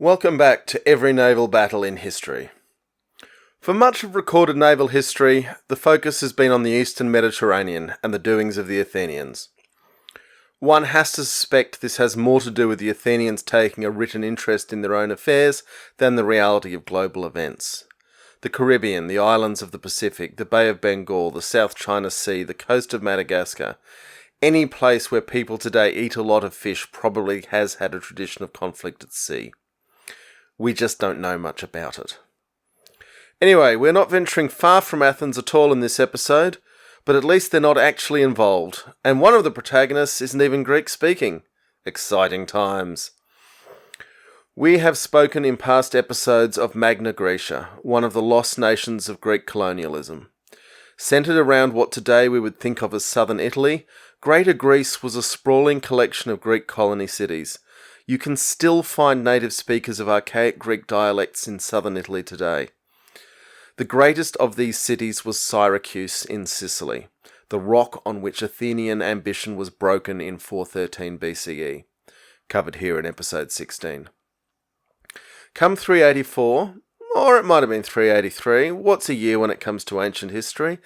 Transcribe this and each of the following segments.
Welcome back to every naval battle in history. For much of recorded naval history, the focus has been on the Eastern Mediterranean and the doings of the Athenians. One has to suspect this has more to do with the Athenians taking a written interest in their own affairs than the reality of global events. The Caribbean, the islands of the Pacific, the Bay of Bengal, the South China Sea, the coast of Madagascar, any place where people today eat a lot of fish probably has had a tradition of conflict at sea. We just don't know much about it. Anyway, we're not venturing far from Athens at all in this episode, but at least they're not actually involved, and one of the protagonists isn't even Greek-speaking. Exciting times. We have spoken in past episodes of Magna Graecia, one of the lost nations of Greek colonialism. Centred around what today we would think of as southern Italy, Greater Greece was a sprawling collection of Greek colony cities. You can still find native speakers of archaic Greek dialects in southern Italy today. The greatest of these cities was Syracuse in Sicily, the rock on which Athenian ambition was broken in 413 BCE, covered here in episode 16. Come 384, or it might have been 383, what's a year when it comes to ancient history?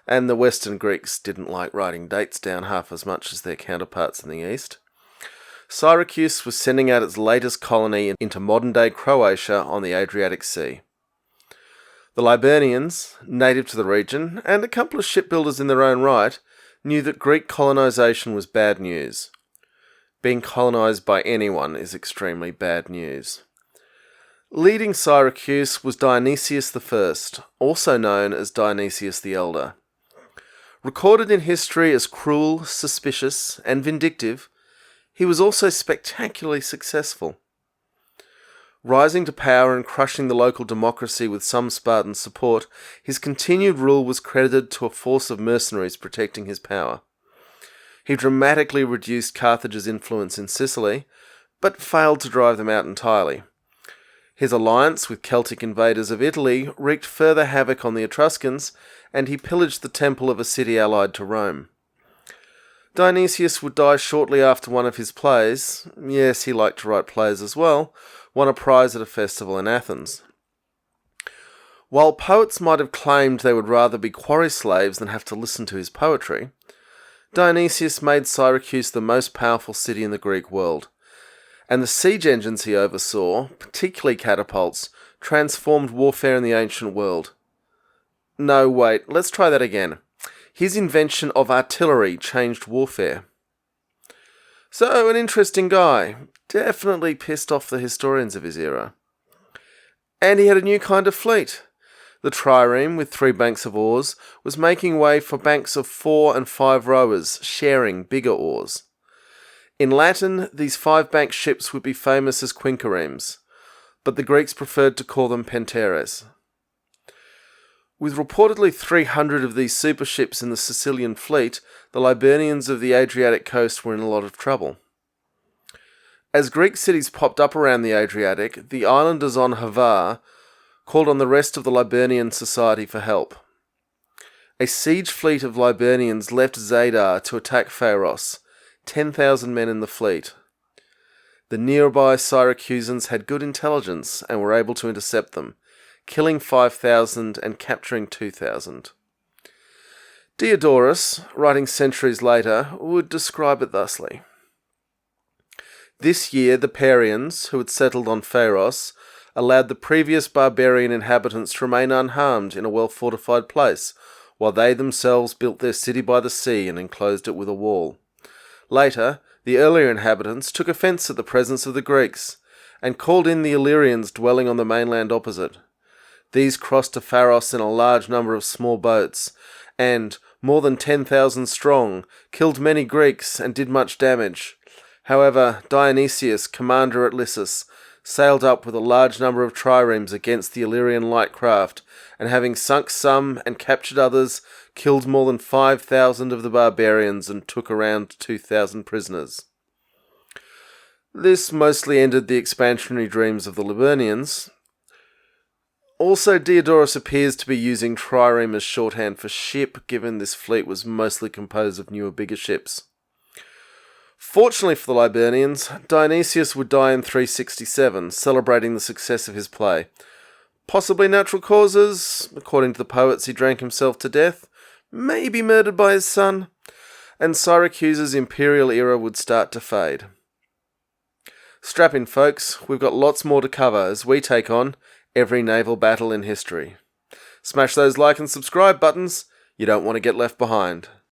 And the Western Greeks didn't like writing dates down half as much as their counterparts in the East. Syracuse was sending out its latest colony into modern-day Croatia on the Adriatic Sea. The Liburnians, native to the region, and a couple of shipbuilders in their own right, knew that Greek colonisation was bad news. Being colonised by anyone is extremely bad news. Leading Syracuse was Dionysius I, also known as Dionysius the Elder. Recorded in history as cruel, suspicious, and vindictive, he was also spectacularly successful. Rising to power and crushing the local democracy with some Spartan support, his continued rule was credited to a force of mercenaries protecting his power. He dramatically reduced Carthage's influence in Sicily, but failed to drive them out entirely. His alliance with Celtic invaders of Italy wreaked further havoc on the Etruscans, and he pillaged the temple of a city allied to Rome. Dionysius would die shortly after one of his plays, yes, he liked to write plays as well, won a prize at a festival in Athens. While poets might have claimed they would rather be quarry slaves than have to listen to his poetry, Dionysius made Syracuse the most powerful city in the Greek world, and the siege engines he oversaw, particularly catapults, transformed warfare in the ancient world. No, wait, let's try that again. His invention of artillery changed warfare. So, an interesting guy. Definitely pissed off the historians of his era. And he had a new kind of fleet. The trireme, with 3 banks of oars, was making way for banks of 4 and 5 rowers, sharing bigger oars. In Latin, these 5-bank ships would be famous as Quinqueremes, but the Greeks preferred to call them penteres. With reportedly 300 of these super ships in the Sicilian fleet, the Liburnians of the Adriatic coast were in a lot of trouble. As Greek cities popped up around the Adriatic, the islanders on Hvar called on the rest of the Liburnian society for help. A siege fleet of Liburnians left Zadar to attack Pharos, 10,000 men in the fleet. The nearby Syracusans had good intelligence and were able to intercept them, killing 5,000 and capturing 2,000. Diodorus, writing centuries later, would describe it thusly. This year the Parians, who had settled on Pharos, allowed the previous barbarian inhabitants to remain unharmed in a well-fortified place, while they themselves built their city by the sea and enclosed it with a wall. Later, the earlier inhabitants took offence at the presence of the Greeks, and called in the Illyrians dwelling on the mainland opposite. These crossed to Pharos in a large number of small boats, and, more than 10,000 strong, killed many Greeks and did much damage. However, Dionysius, commander at Lissus, sailed up with a large number of triremes against the Illyrian light craft, and having sunk some and captured others, killed more than 5,000 of the barbarians and took around 2,000 prisoners. This mostly ended the expansionary dreams of the Liburnians. Also, Diodorus appears to be using trireme as shorthand for ship, given this fleet was mostly composed of newer, bigger ships. Fortunately for the Liburnians, Dionysius would die in 367, celebrating the success of his play. Possibly natural causes. According to the poets, he drank himself to death, maybe murdered by his son, and Syracuse's imperial era would start to fade. Strap in, folks, we've got lots more to cover as we take on every naval battle in history. Smash those like and subscribe buttons, you don't want to get left behind.